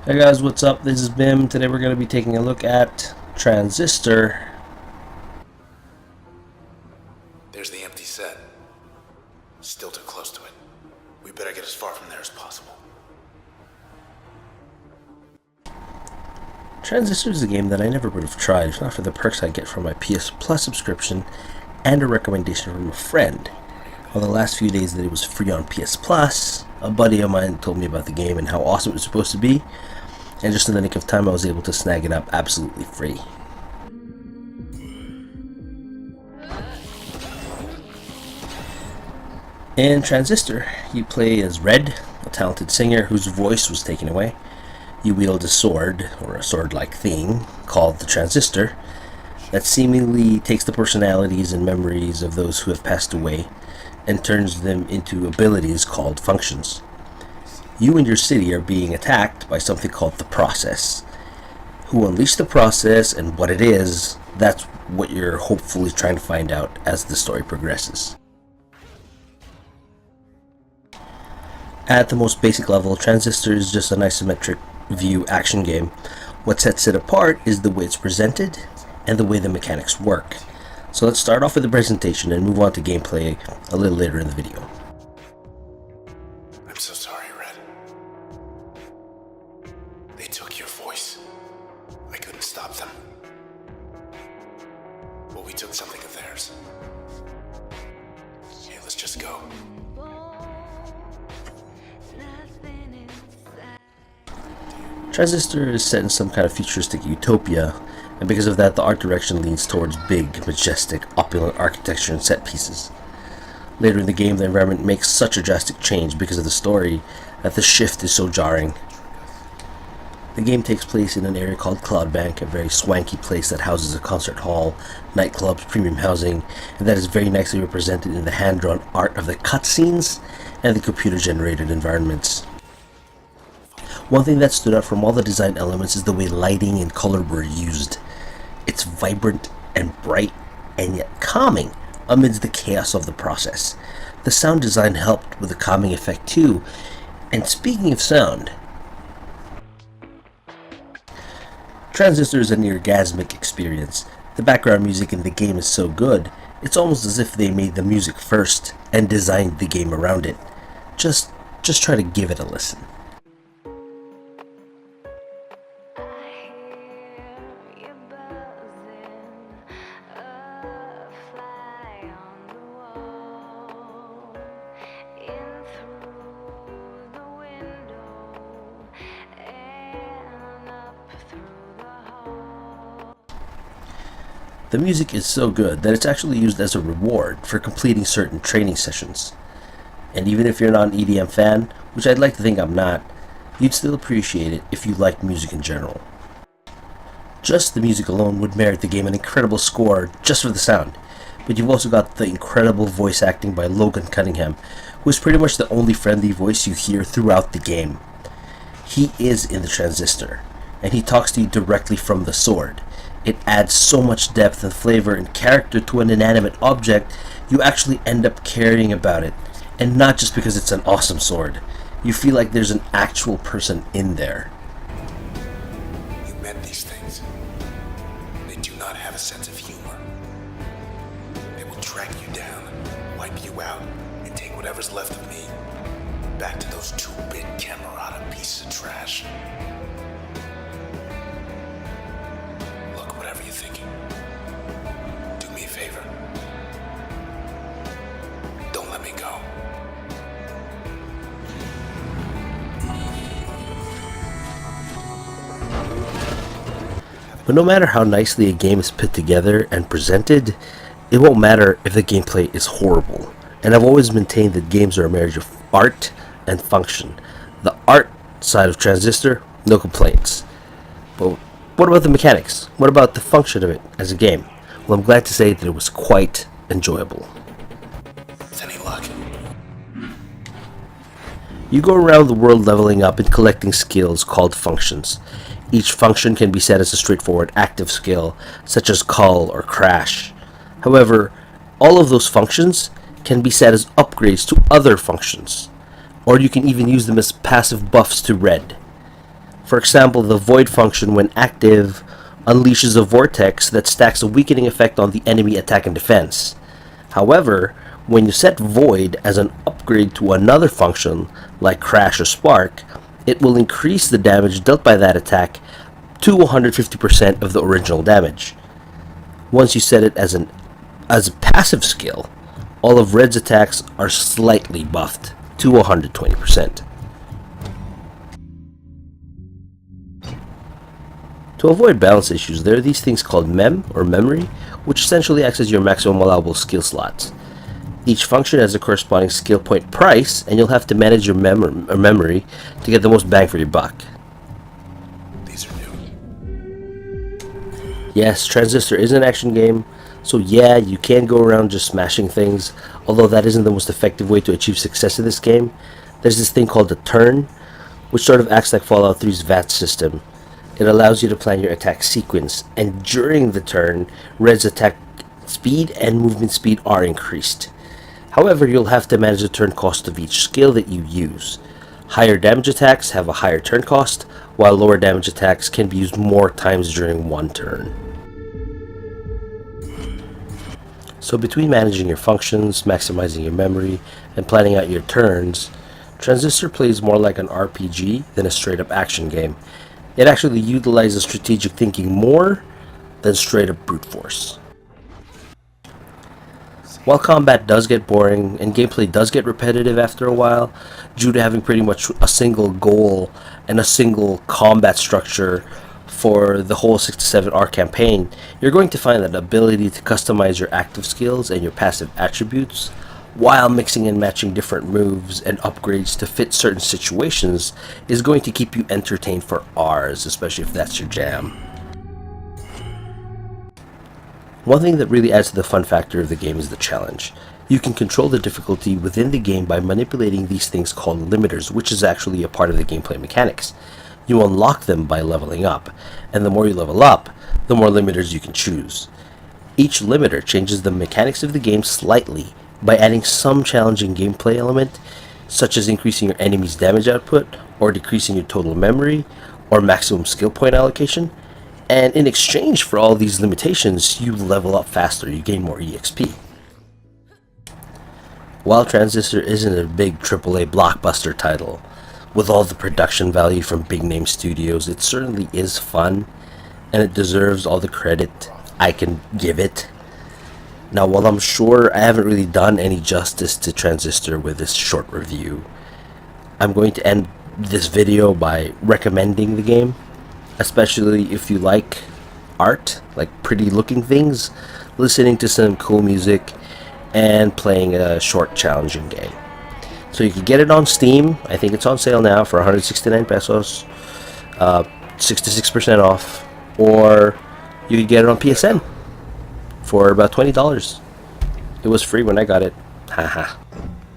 Hey guys, what's up? This is Bim. Today we're going to be taking a look at Transistor. There's the empty set. Still too close to it. We better get as far from there as possible. Transistor is a game that I never would have tried if not for the perks I get from my PS Plus subscription and a recommendation from a friend. On the last few days that it was free on PS Plus, a buddy of mine told me about the game and how awesome it was supposed to be, and just in the nick of time I was able to snag it up absolutely free. In Transistor, you play as Red, a talented singer whose voice was taken away. You wield a sword, or a sword-like thing, called the Transistor, that seemingly takes the personalities and memories of those who have passed away and turns them into abilities called functions. You and your city are being attacked by something called the Process. Who unleashed the Process and what it is, that's what you're hopefully trying to find out as the story progresses. At the most basic level, Transistor is just an isometric view action game. What sets it apart is the way it's presented and the way the mechanics work. So let's start off with the presentation and move on to gameplay a little later in the video. I'm so sorry, Red. They took your voice. I couldn't stop them. But we took something of theirs. Hey, let's just go. Transistor is set in some kind of futuristic utopia, and because of that the art direction leans towards big, majestic, opulent architecture and set pieces. Later in the game the environment makes such a drastic change because of the story that the shift is so jarring. The game takes place in an area called Cloudbank, a very swanky place that houses a concert hall, nightclubs, premium housing, and that is very nicely represented in the hand-drawn art of the cutscenes and the computer-generated environments. One thing that stood out from all the design elements is the way lighting and color were used. It's vibrant and bright and yet calming amidst the chaos of the Process. The sound design helped with the calming effect too. And speaking of sound, Transistor is a near-gasmic experience. The background music in the game is so good, it's almost as if they made the music first and designed the game around it. Just try to give it a listen. The music is so good that it's actually used as a reward for completing certain training sessions. And even if you're not an EDM fan, which I'd like to think I'm not, you'd still appreciate it if you like music in general. Just the music alone would merit the game an incredible score just for the sound, but you've also got the incredible voice acting by Logan Cunningham, who is pretty much the only friendly voice you hear throughout the game. He is in the Transistor, and he talks to you directly from the sword. It adds so much depth and flavor and character to an inanimate object, you actually end up caring about it. And not just because it's an awesome sword. You feel like there's an actual person in there. You met these things. They do not have a sense of humor. They will track you down, wipe you out, and take whatever's left of me back to those 2-bit Camerata pieces of trash. Whatever you're thinking, do me a favor. Don't let me go. But no matter how nicely a game is put together and presented, it won't matter if the gameplay is horrible. And I've always maintained that games are a marriage of art and function. The art side of Transistor, no complaints. But what about the mechanics? What about the function of it as a game? Well, I'm glad to say that it was quite enjoyable. With any luck. You go around the world leveling up and collecting skills called functions. Each function can be set as a straightforward active skill, such as call or crash. However, all of those functions can be set as upgrades to other functions, or you can even use them as passive buffs to Red. For example, the void function, when active, unleashes a vortex that stacks a weakening effect on the enemy attack and defense. However, when you set void as an upgrade to another function, like crash or spark, it will increase the damage dealt by that attack to 150% of the original damage. Once you set it as a passive skill, all of Red's attacks are slightly buffed to 120%. To avoid balance issues, there are these things called mem, or memory, which essentially acts as your maximum allowable skill slots. Each function has a corresponding skill point price, and you'll have to manage your memory to get the most bang for your buck. These are new. Yes, Transistor is an action game, so yeah, you can go around just smashing things, although that isn't the most effective way to achieve success in this game. There's this thing called the turn, which sort of acts like Fallout 3's VAT system. It allows you to plan your attack sequence, and during the turn, Red's attack speed and movement speed are increased. However, you'll have to manage the turn cost of each skill that you use. Higher damage attacks have a higher turn cost, while lower damage attacks can be used more times during one turn. So between managing your functions, maximizing your memory, and planning out your turns, Transistor plays more like an RPG than a straight-up action game. It actually utilizes strategic thinking more than straight-up brute force. While combat does get boring and gameplay does get repetitive after a while, due to having pretty much a single goal and a single combat structure for the whole 6 to 7 hour campaign, you're going to find that the ability to customize your active skills and your passive attributes while mixing and matching different moves and upgrades to fit certain situations is going to keep you entertained for hours, especially if that's your jam. One thing that really adds to the fun factor of the game is the challenge. You can control the difficulty within the game by manipulating these things called limiters, which is actually a part of the gameplay mechanics. You unlock them by leveling up, and the more you level up, the more limiters you can choose. Each limiter changes the mechanics of the game slightly by adding some challenging gameplay element, such as increasing your enemy's damage output, or decreasing your total memory, or maximum skill point allocation. And in exchange for all these limitations, you level up faster, you gain more EXP. While Transistor isn't a big AAA blockbuster title, with all the production value from big name studios, it certainly is fun, and it deserves all the credit I can give it. Now, while I'm sure I haven't really done any justice to Transistor with this short review, I'm going to end this video by recommending the game, especially if you like art, like pretty looking things, listening to some cool music, and playing a short challenging game. So you can get it on Steam. I think it's on sale now for 169 pesos, 66% off, or you can get it on PSN for about $20. It was free when I got it. Haha.